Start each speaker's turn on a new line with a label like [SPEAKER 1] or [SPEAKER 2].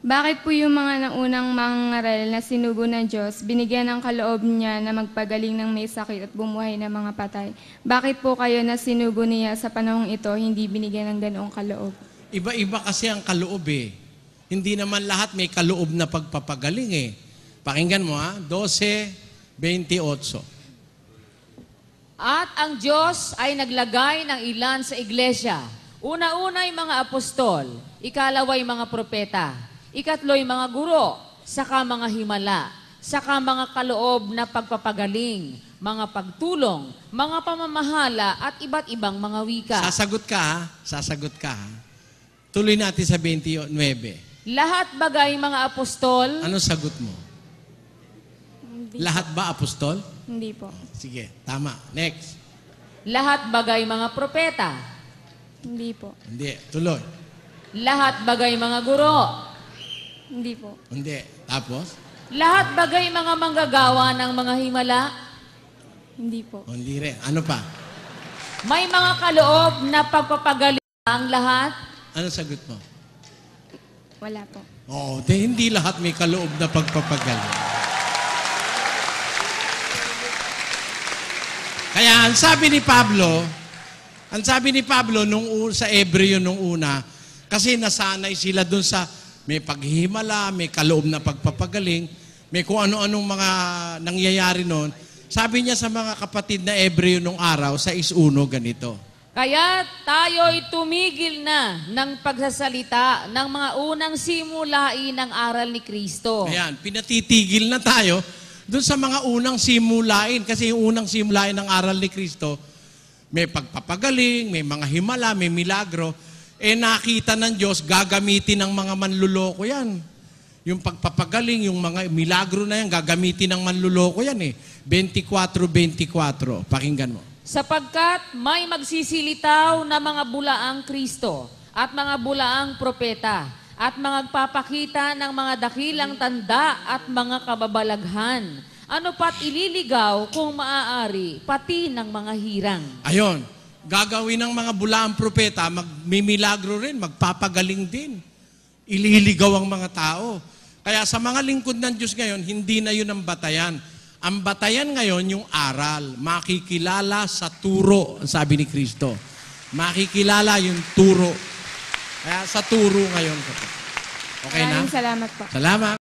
[SPEAKER 1] Bakit po yung mga naunang mangangaral na sinugo ng Diyos, binigyan ng kaloob niya na magpagaling ng may sakit at bumuhay ng mga patay? Bakit po kayo na sinugo niya sa panahong ito, hindi binigyan ng ganoong kaloob?
[SPEAKER 2] Iba-iba kasi ang kaloob eh. Hindi naman lahat may kaloob na pagpapagaling eh. Pakinggan mo ha, 12:28.
[SPEAKER 3] At ang Diyos ay naglagay ng ilan sa iglesia. Una-una'y mga apostol, ikalawa'y mga propeta, ikatlo'y mga guro, saka mga himala, saka mga kaloob na pagpapagaling, mga pagtulong, mga pamamahala at iba't ibang mga wika.
[SPEAKER 2] Sasagot ka ha, sasagot ka ha. Tuloy natin sa 29.
[SPEAKER 3] Lahat bagay mga apostol,
[SPEAKER 2] Ano sagot mo?
[SPEAKER 1] Hindi,
[SPEAKER 2] Lahat ba apostol?
[SPEAKER 1] hindi po.
[SPEAKER 2] Sige, tama. Next.
[SPEAKER 3] lahat bagay mga propeta,
[SPEAKER 1] Hindi po.
[SPEAKER 2] Hindi. Tuloy.
[SPEAKER 3] lahat bagay mga guro,
[SPEAKER 1] Hindi po.
[SPEAKER 2] Hindi. Tapos?
[SPEAKER 3] lahat bagay mga manggagawa ng mga himala,
[SPEAKER 1] Hindi po.
[SPEAKER 2] Hindi rin. Ano pa?
[SPEAKER 3] may mga kaloob na pagpapagaling ang lahat.
[SPEAKER 2] Ano sagot mo?
[SPEAKER 1] Wala po.
[SPEAKER 2] Oo, hindi lahat may kaloob na pagpapagaling. Kaya ang sabi ni Pablo sa Hebreo nung una, kasi nasanay sila dun sa may paghihimala, may kaloob na pagpapagaling, may kung ano-anong mga nangyayari noon. Sabi niya sa mga kapatid na Hebreo nung araw, sa 1:1 ganito.
[SPEAKER 3] Kaya tayo'y tumigil na ng pagsasalita ng mga unang simulain ng aral ni Kristo.
[SPEAKER 2] Ayan, pinatitigil na tayo doon sa mga unang simulain. Kasi yung unang simulain ng aral ni Kristo, may pagpapagaling, may mga himala, may milagro. Nakita ng Diyos, gagamitin ng mga manluloko yan. Yung pagpapagaling, yung mga milagro na yan, gagamitin ng manluloko yan eh. 24:24. Pakinggan mo.
[SPEAKER 3] Sapagkat may magsisilitaw na mga bulaang Kristo at mga bulaang propeta at mga papakita ng mga dakilang tanda at mga kababalaghan. Ano pa't ililigaw kung maaari, pati ng mga hirang.
[SPEAKER 2] Ayon, gagawin ng mga bulaang propeta, magmimilagro rin, magpapagaling din. Ililigaw ang mga tao. Kaya sa mga lingkod ng Diyos ngayon, hindi na yun ang batayan. Ang batayan ngayon, yung aral. Makikilala sa turo, ang sabi ni Kristo. Makikilala yung turo. Kaya sa turo ngayon. Okay na?
[SPEAKER 1] Maraming salamat po.
[SPEAKER 2] Salamat.